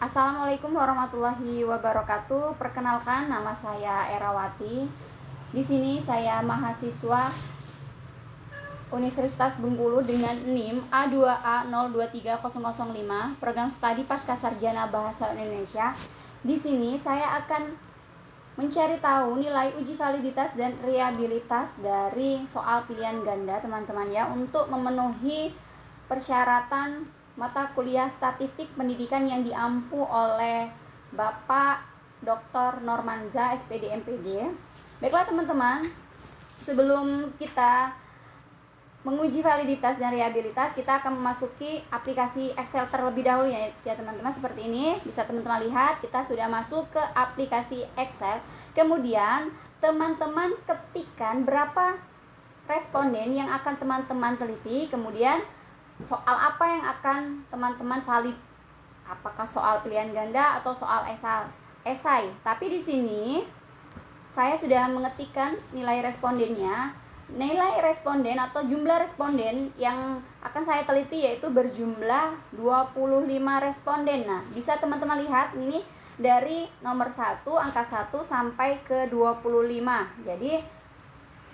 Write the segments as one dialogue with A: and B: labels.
A: Assalamualaikum warahmatullahi wabarakatuh. Perkenalkan, nama saya Erawati. Di sini saya mahasiswa Universitas Bengkulu dengan NIM A2A023005, program studi Pascasarjana Bahasa Indonesia. Di sini saya akan mencari tahu nilai uji validitas dan reliabilitas dari soal pilihan ganda, teman-teman ya, untuk memenuhi persyaratan mata kuliah statistik pendidikan yang diampu oleh Bapak Dr. Normanza SPD MPD. Baiklah teman-teman, sebelum kita menguji validitas dan reliabilitas, kita akan memasuki aplikasi Excel terlebih dahulu ya teman-teman. Seperti ini bisa teman-teman lihat, kita sudah masuk ke aplikasi Excel. Kemudian teman-teman ketikkan berapa responden yang akan teman-teman teliti, kemudian soal apa yang akan teman-teman valid, apakah soal pilihan ganda atau soal esai. Tapi di sini saya sudah mengetikkan nilai respondennya. Nilai responden atau jumlah responden yang akan saya teliti yaitu berjumlah 25 responden. Nah, bisa teman-teman lihat ini dari nomor 1, angka 1 sampai ke 25. Jadi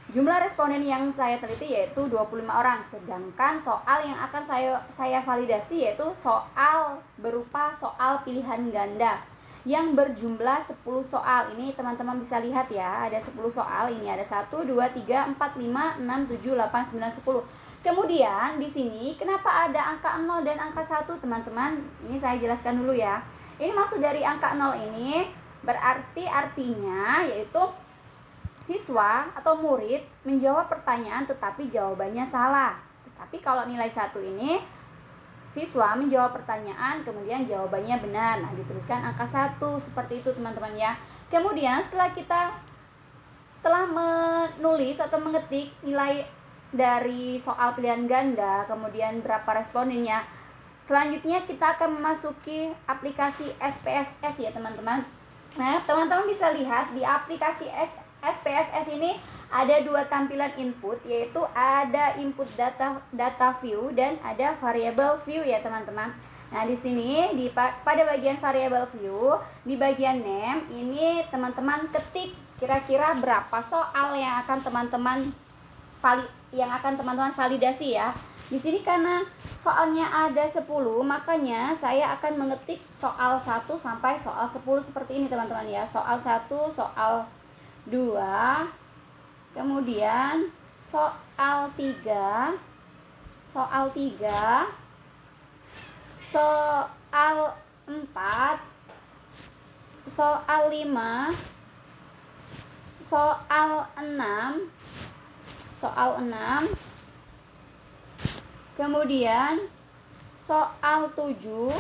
A: jumlah responden yang saya teliti yaitu 25 orang, sedangkan soal yang akan saya validasi yaitu soal berupa soal pilihan ganda yang berjumlah 10 soal. Ini teman-teman bisa lihat ya, ada 10 soal. Ini ada 1, 2, 3, 4, 5, 6, 7, 8, 9, 10. Kemudian di sini kenapa ada angka 0 dan angka 1, teman-teman? Ini saya jelaskan dulu ya. Ini maksud dari angka 0 ini berarti artinya yaitu siswa atau murid menjawab pertanyaan tetapi jawabannya salah. Tetapi kalau nilai 1 ini siswa menjawab pertanyaan kemudian jawabannya benar. Nah, dituliskan angka 1 seperti itu teman-teman ya. Kemudian setelah kita telah menulis atau mengetik nilai dari soal pilihan ganda, kemudian berapa respondennya, selanjutnya kita akan memasuki aplikasi SPSS ya teman-teman. Nah, teman-teman bisa lihat di aplikasi SPSS ini ada dua tampilan input, yaitu ada input data view dan ada variable view ya teman-teman. Nah, di sini pada bagian variable view, di bagian name ini teman-teman ketik kira-kira berapa soal yang akan teman-teman validasi ya. Di sini karena soalnya ada 10, makanya saya akan mengetik soal 1 sampai soal 10 seperti ini teman-teman ya. Soal 1, soal 2, kemudian soal 3, soal 3, soal 4, soal 5, soal 6, soal 6, kemudian soal 7,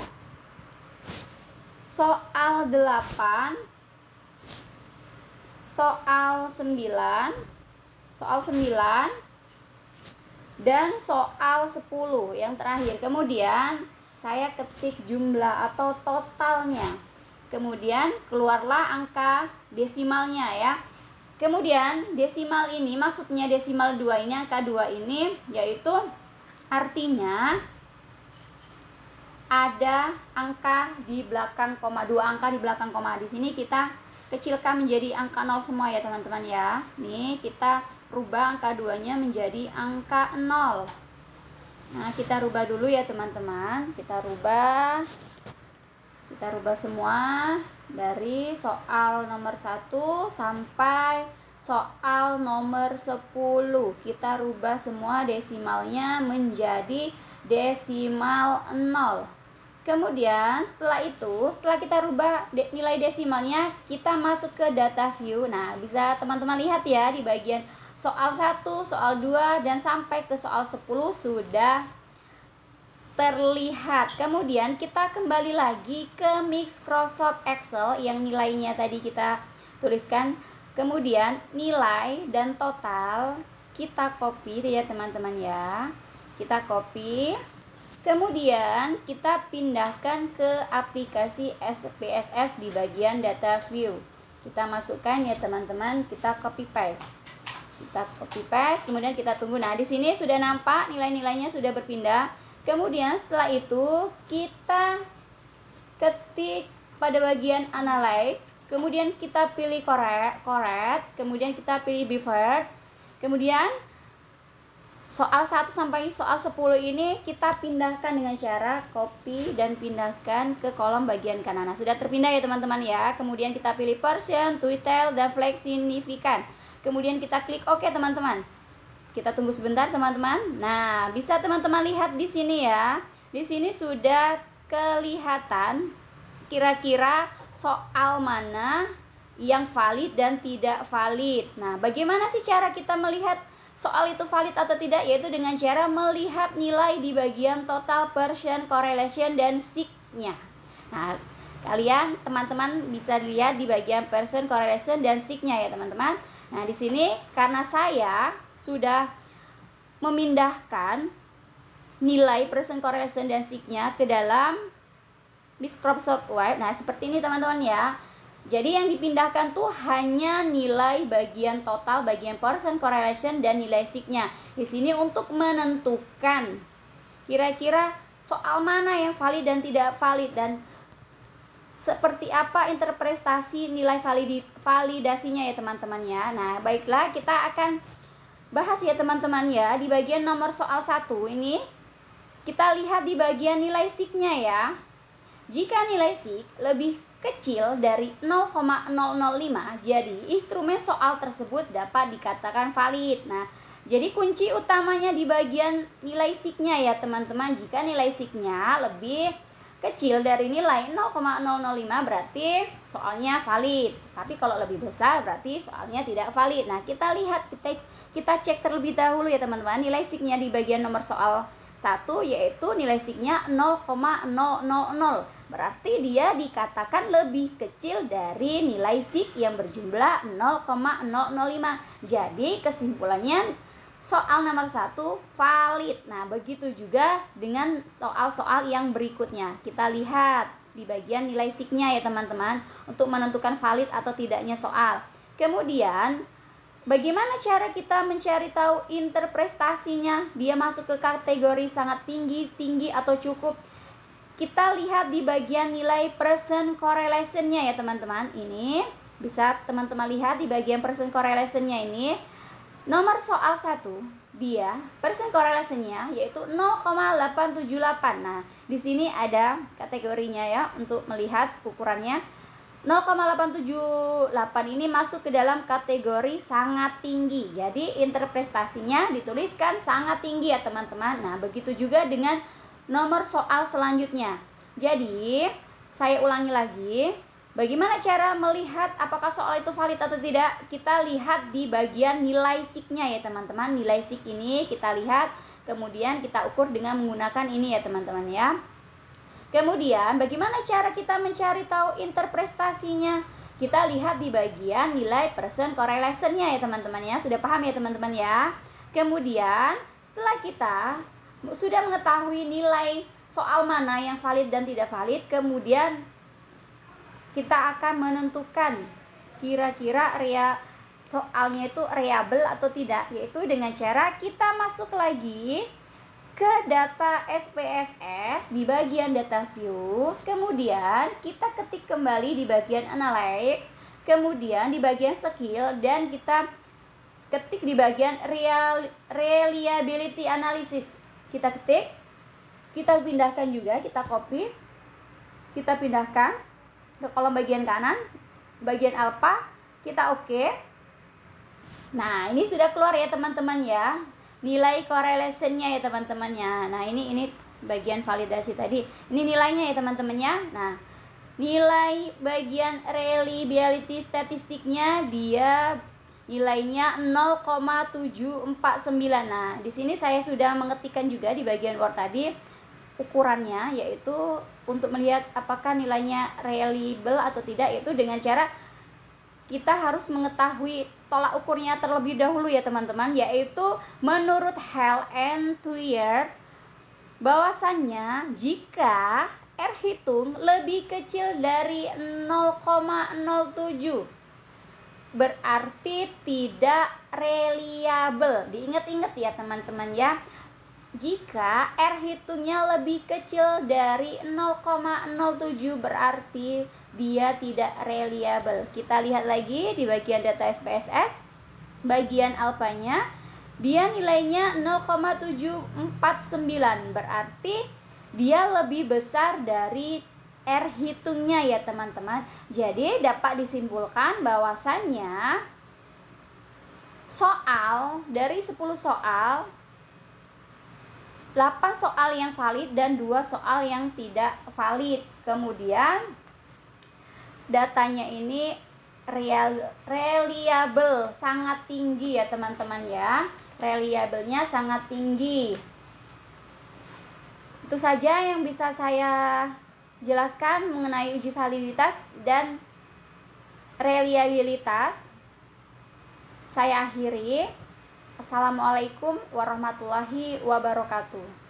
A: soal 8, soal 9, dan soal 10 yang terakhir. Kemudian saya ketik jumlah atau totalnya. Kemudian keluarlah angka desimalnya ya. Kemudian desimal ini, maksudnya desimal 2 ini, angka 2 ini yaitu artinya ada angka di belakang koma, 2 angka di belakang koma. Di sini kita kecilkan menjadi angka 0 semua ya teman-teman ya. Nih kita rubah angka 2-nya menjadi angka 0. Nah, kita rubah dulu ya teman-teman. Kita rubah semua dari soal nomor 1 sampai soal nomor 10. Kita rubah semua desimalnya menjadi desimal 0. Kemudian setelah kita rubah nilai desimalnya, kita masuk ke data view. Nah, bisa teman-teman lihat ya di bagian soal 1, soal 2, dan sampai ke soal 10 sudah terlihat. Kemudian kita kembali lagi ke Microsoft Excel yang nilainya tadi kita tuliskan. Kemudian nilai dan total kita copy ya teman-teman ya. Kita copy. Kemudian kita pindahkan ke aplikasi SPSS di bagian data view. Kita masukkan ya teman-teman, kita copy paste. Kemudian kita tunggu. Nah, di sini sudah nampak nilai-nilainya sudah berpindah. Kemudian setelah itu kita ketik pada bagian analyze, kemudian kita pilih correct, kemudian kita pilih bivert, kemudian soal 1 sampai soal 10 ini kita pindahkan dengan cara copy dan pindahkan ke kolom bagian kanan. Nah, sudah terpindah ya teman-teman ya. Kemudian kita pilih portion, detail, dan flag signifikan. Kemudian kita klik OK teman-teman. Kita tunggu sebentar teman-teman. Nah, bisa teman-teman lihat di sini ya. Di sini sudah kelihatan kira-kira soal mana yang valid dan tidak valid. Nah, bagaimana sih cara kita melihat soal itu valid atau tidak? Yaitu dengan cara melihat nilai di bagian total, portion, correlation, dan seek-nya. Nah, kalian teman-teman bisa lihat di bagian portion, correlation, dan seek-nya ya teman-teman. Nah, di sini karena saya sudah memindahkan nilai portion, correlation, dan seek-nya ke dalam Microsoft Word. Nah, seperti ini teman-teman ya. Jadi yang dipindahkan tuh hanya nilai bagian total, bagian portion, correlation, dan nilai seek-nya. Di sini untuk menentukan kira-kira soal mana yang valid dan tidak valid, dan seperti apa interpretasi nilai validasinya ya teman-teman ya. Nah, baiklah, kita akan bahas ya teman-teman ya. Di bagian nomor soal 1 ini kita lihat di bagian nilai seek-nya ya. Jika nilai seek lebih kecil dari 0,005, jadi instrumen soal tersebut dapat dikatakan valid. Nah, jadi kunci utamanya di bagian nilai seek-nya ya teman-teman. Jika nilai seek-nya lebih kecil dari nilai 0,005 berarti soalnya valid. Tapi kalau lebih besar berarti soalnya tidak valid. Nah, kita lihat, kita cek terlebih dahulu ya teman-teman. Nilai seek-nya di bagian nomor soal 1 yaitu nilai seek-nya 0,000. Berarti dia dikatakan lebih kecil dari nilai seek yang berjumlah 0,005. Jadi kesimpulannya soal nomor 1 valid. Nah, begitu juga dengan soal-soal yang berikutnya. Kita lihat di bagian nilai seek-nya ya teman-teman untuk menentukan valid atau tidaknya soal. Kemudian bagaimana cara kita mencari tahu interpretasinya? Dia masuk ke kategori sangat tinggi, tinggi atau cukup. Kita lihat di bagian nilai portion correlation-nya ya teman-teman. Ini bisa teman-teman lihat di bagian portion correlation-nya ini. Nomor soal 1, dia portion correlation-nya yaitu 0,878. Nah, di sini ada kategorinya ya untuk melihat ukurannya. 0,878 ini masuk ke dalam kategori sangat tinggi. Jadi interpretasinya dituliskan sangat tinggi ya teman-teman. Nah, begitu juga dengan nomor soal selanjutnya. Jadi, saya ulangi lagi. Bagaimana cara melihat apakah soal itu valid atau tidak? Kita lihat di bagian nilai seek-nya ya teman-teman. Nilai seek ini kita lihat, kemudian kita ukur dengan menggunakan ini ya teman-teman ya. Kemudian bagaimana cara kita mencari tahu interpretasinya? Kita lihat di bagian nilai portion correlation-nya ya teman-teman ya. Sudah paham ya teman-teman ya? Kemudian setelah kita sudah mengetahui nilai soal mana yang valid dan tidak valid, kemudian kita akan menentukan kira-kira soalnya itu reliable atau tidak, yaitu dengan cara kita masuk lagi ke data SPSS di bagian data view, kemudian kita ketik kembali di bagian analyze, kemudian di bagian skill, dan kita ketik di bagian reliability analysis. Kita ketik, kita pindahkan juga, kita copy, kita pindahkan ke kolom bagian kanan, bagian alpha, kita oke. Nah, ini sudah keluar ya teman-teman ya, nilai correlation-nya ya teman-teman ya. Nah, ini bagian validasi tadi. Ini nilainya ya teman-teman ya. Nah, nilai bagian reliability statistiknya dia nilainya 0,749. Nah, di sini saya sudah mengetikkan juga di bagian Word tadi ukurannya, yaitu untuk melihat apakah nilainya reliable atau tidak, yaitu dengan cara kita harus mengetahui tolak ukurnya terlebih dahulu ya teman-teman, yaitu menurut Hale and Twyer bahwasannya jika R hitung lebih kecil dari 0,07 berarti tidak reliable. Diingat-ingat ya teman-teman ya. Jika R hitungnya lebih kecil dari 0,07 berarti dia tidak reliable. Kita lihat lagi di bagian data SPSS, bagian alfanya dia nilainya 0,749, berarti dia lebih besar dari R hitungnya ya teman-teman. Jadi dapat disimpulkan bahwasannya soal dari 10 soal 8 soal yang valid dan 2 soal yang tidak valid. Kemudian datanya ini reliable, sangat tinggi ya teman-teman ya. Reliabelnya sangat tinggi. Itu saja yang bisa saya jelaskan mengenai uji validitas dan reliabilitas. Saya akhiri. Assalamualaikum warahmatullahi wabarakatuh.